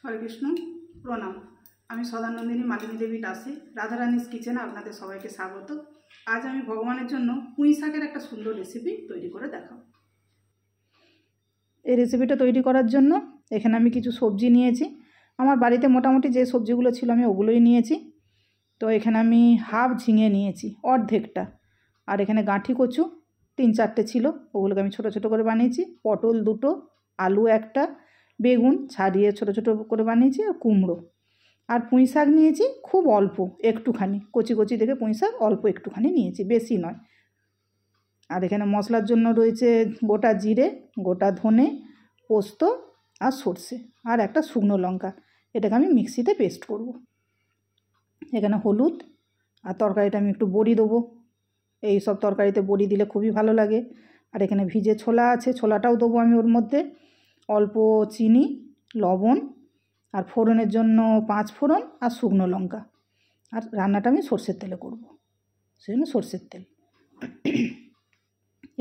হরে কৃষ্ণ, প্রণাম। আমি সদানন্দিনী মালিনী দেবী দাসী, রাধারানীস কিচেনে আপনাদের সবাইকে স্বাগত। আজ আমি ভগবানের জন্য পুঁই শাকের একটা সুন্দর রেসিপি তৈরি করে দেখাবো। এই রেসিপিটা তৈরি করার জন্য এখানে আমি কিছু সবজি নিয়েছি। আমার বাড়িতে মোটামুটি যে সবজিগুলো ছিল আমি ওগুলোই নিয়েছি। তো এখানে আমি হাফ ঝিঙে নিয়েছি, অর্ধেকটা। আর এখানে গাঁঠি কচু 3-4টে ছিল, ওগুলোকে আমি ছোট ছোট করে বানিয়েছি। পটল 2টো, আলু 1টা, বেগুন ছাড়িয়ে ছোট ছোট করে বানিয়েছি, আর কুমড়ো। আর পুঁই শাক নিয়েছি খুব অল্প, একটুখানি কচি কচি দেখে পুঁই শাক অল্প একটুখানি নিয়েছি, বেশি নয়। আর এখানে মশলার জন্য রয়েছে গোটা জিরে, গোটা ধনে, পোস্ত আর সর্ষে, আর একটা শুকনো লঙ্কা। এটাকে আমি মিক্সিতে পেস্ট করব। এখানে হলুদ, আর তরকারিটা আমি একটু বড়ি দেবো। এই সব তরকারিতে বড়ি দিলে খুবই ভালো লাগে। আর এখানে ভিজে ছোলা আছে, ছোলাটাও দেবো আমি ওর মধ্যে। অল্প চিনি, লবণ, আর ফোড়নের জন্য 5 ফোড়ন আর শুকনো লঙ্কা। আর রান্নাটা আমি সর্ষের তেলে করব, সেজন্য সর্ষের তেল।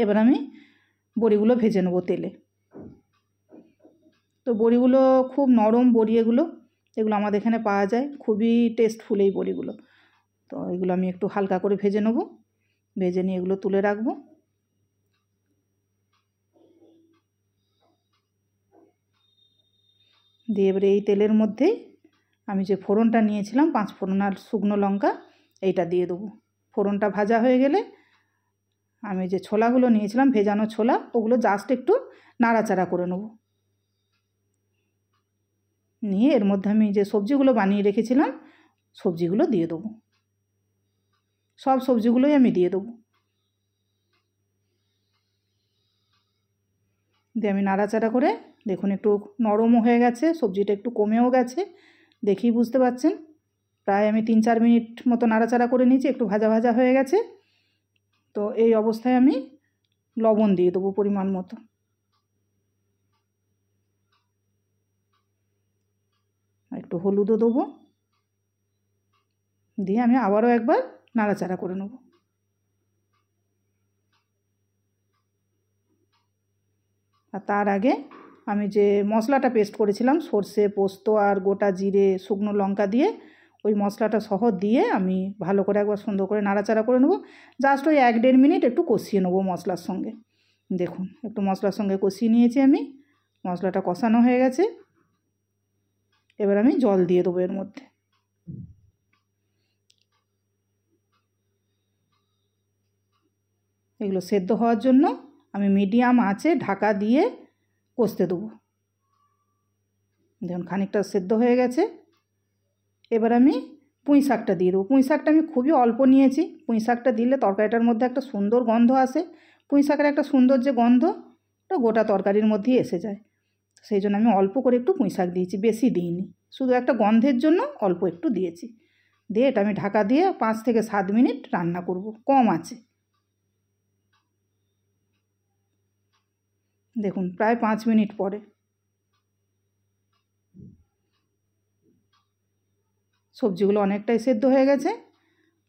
এবার আমি বড়িগুলো ভেজে নেবো তেলে। তো বড়িগুলো খুব নরম বড়ি, এগুলো আমাদের এখানে পাওয়া যায়, খুবই টেস্টফুল এই বড়িগুলো। তো এগুলো আমি একটু হালকা করে ভেজে নেব, ভেজে নিয়ে এগুলো তুলে রাখবো। দিয়ে এবারে এই তেলের মধ্যেই আমি যে ফোড়নটা নিয়েছিলাম 5 ফোড়ন আর শুকনো লঙ্কা, এইটা দিয়ে দেবো। ফোড়নটা ভাজা হয়ে গেলে আমি যে ছোলাগুলো নিয়েছিলাম, ভেজানো ছোলা, ওগুলো জাস্ট একটু নাড়াচাড়া করে নেব। নিয়ে এর মধ্যে আমি যে সবজিগুলো বানিয়ে রেখেছিলাম, সবজিগুলো দিয়ে দেবো। সব সবজিগুলোই আমি দিয়ে দেবো। দিয়ে আমি নাড়াচাড়া করে, দেখুন একটু নরমও হয়ে গেছে, সবজিটা একটু কমেও গেছে, দেখেই বুঝতে পারছেন। প্রায় আমি 3-4 মিনিট মতো নাড়াচাড়া করে নিয়েছি, একটু ভাজা ভাজা হয়ে গেছে। তো এই অবস্থায় আমি লবণ দিয়ে দেবো পরিমাণ মতো। একটু হলুদও দেবো, দিয়ে আমি আবারও একবার নাড়াচাড়া করে নেব। আর তার আগে আমি যে মশলাটা পেস্ট করেছিলাম, সর্ষে, পোস্ত আর গোটা জিরে, শুকনো লঙ্কা দিয়ে, ওই মশলাটা সহ দিয়ে আমি ভালো করে একবার সুন্দর করে নাড়াচাড়া করে নেব। জাস্ট ওই 1-1.5 মিনিট একটু কষিয়ে নেবো মশলার সঙ্গে। দেখুন একটু মশলার সঙ্গে কষিয়ে নিয়েছি আমি, মশলাটা কষানো হয়ে গেছে। এবার আমি জল দিয়ে দেবো এর মধ্যে। এগুলো সেদ্ধ হওয়ার জন্য আমি মিডিয়াম আঁচে ঢাকা দিয়ে কষতে দেবো। দেখুন খানিকটা সেদ্ধ হয়ে গেছে। এবার আমি পুঁই শাকটা দিয়ে দেবো। পুঁই শাকটা আমি খুবই অল্প নিয়েছি। পুঁই শাকটা দিলে তরকারিটার মধ্যে একটা সুন্দর গন্ধ আসে। পুঁই শাকের একটা সুন্দর যে গন্ধ, ওটা গোটা তরকারির মধ্যেই এসে যায়। সেই জন্য আমি অল্প করে একটু পুঁই শাক দিয়েছি, বেশি দিইনি। শুধু একটা গন্ধের জন্য অল্প একটু দিয়েছি। দিয়ে এটা আমি ঢাকা দিয়ে 5 থেকে 7 মিনিট রান্না করব কম আঁচে। দেখুন প্রায় 5 মিনিট পরে সবজিগুলো অনেকটাই সেদ্ধ হয়ে গেছে।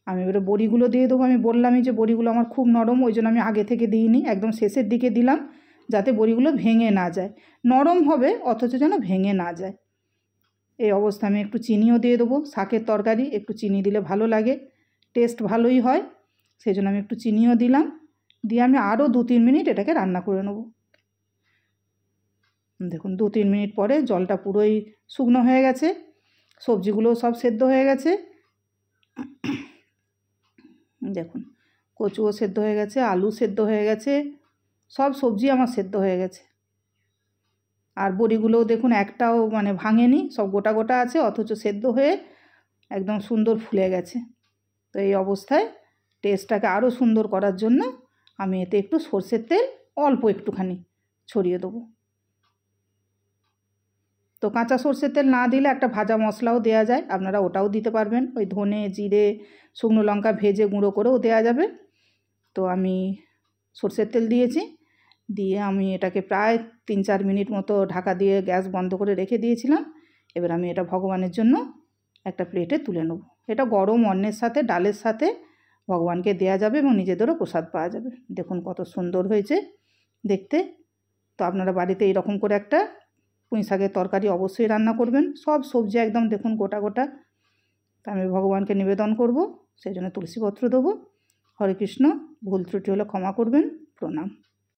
আমি এবারে বড়িগুলো দিয়ে দেবো। আমি বললামই যে বড়িগুলো আমার খুব নরম, ওই জন্য আমি আগে থেকে দিইনি, একদম শেষের দিকে দিলাম, যাতে বড়িগুলো ভেঙে না যায়। নরম হবে অথচ যেন ভেঙে না যায়। এই অবস্থা আমি একটু চিনিও দিয়ে দেবো। শাকের তরকারি একটু চিনি দিলে ভালো লাগে, টেস্ট ভালোই হয়, সেই জন্য আমি একটু চিনিও দিলাম। দিয়ে আমি আরও 2-3 মিনিট এটাকে রান্না করে নেব। দেখুন 2-3 মিনিট পরে জলটা পুরোই শুকনো হয়ে গেছে, সবজিগুলো সব সেদ্ধ হয়ে গেছে। দেখুন কচুও সেদ্ধ হয়ে গেছে, আলু সেদ্ধ হয়ে গেছে, সব সবজি আমার সেদ্ধ হয়ে গেছে। আর বড়িগুলোও দেখুন একটাও ভাঙেনি, সব গোটা গোটা আছে, অথচ সেদ্ধ হয়ে একদম সুন্দর ফুলে গেছে। তো এই অবস্থায় টেস্টটাকে আরও সুন্দর করার জন্য আমি এতে একটু সর্ষের তেল অল্প একটুখানি ছড়িয়ে দেবো। তো কাঁচা সর্ষের তেল না দিলে একটা ভাজা মশলাও দেওয়া যায়, আপনারা ওটাও দিতে পারবেন। ওই ধনে, জিরে, শুকনো লঙ্কা ভেজে গুঁড়ো করেও দেওয়া যাবে। তো আমি সর্ষের তেল দিয়েছি, দিয়ে আমি এটাকে প্রায় 3-4 মিনিট মতো ঢাকা দিয়ে গ্যাস বন্ধ করে রেখে দিয়েছিলাম। এবার আমি এটা ভগবানের জন্য একটা প্লেটে তুলে নেব। এটা গরম অন্নের সাথে, ডালের সাথে ভগবানকে দেওয়া যাবে এবং নিজেদেরও প্রসাদ পাওয়া যাবে। দেখুন কত সুন্দর হয়েছে দেখতে। তো আপনারা বাড়িতে এইরকম করে একটা পুঁই শাকের তরকারি অবশ্যই রান্না করবেন। সব সবজি একদম দেখুন গোটা গোটা। তা আমি ভগবানকে নিবেদন করব, সেই জন্য তুলসীপত্র দেবো। হরে কৃষ্ণ। ভুল ত্রুটি হলে ক্ষমা করবেন। প্রণাম।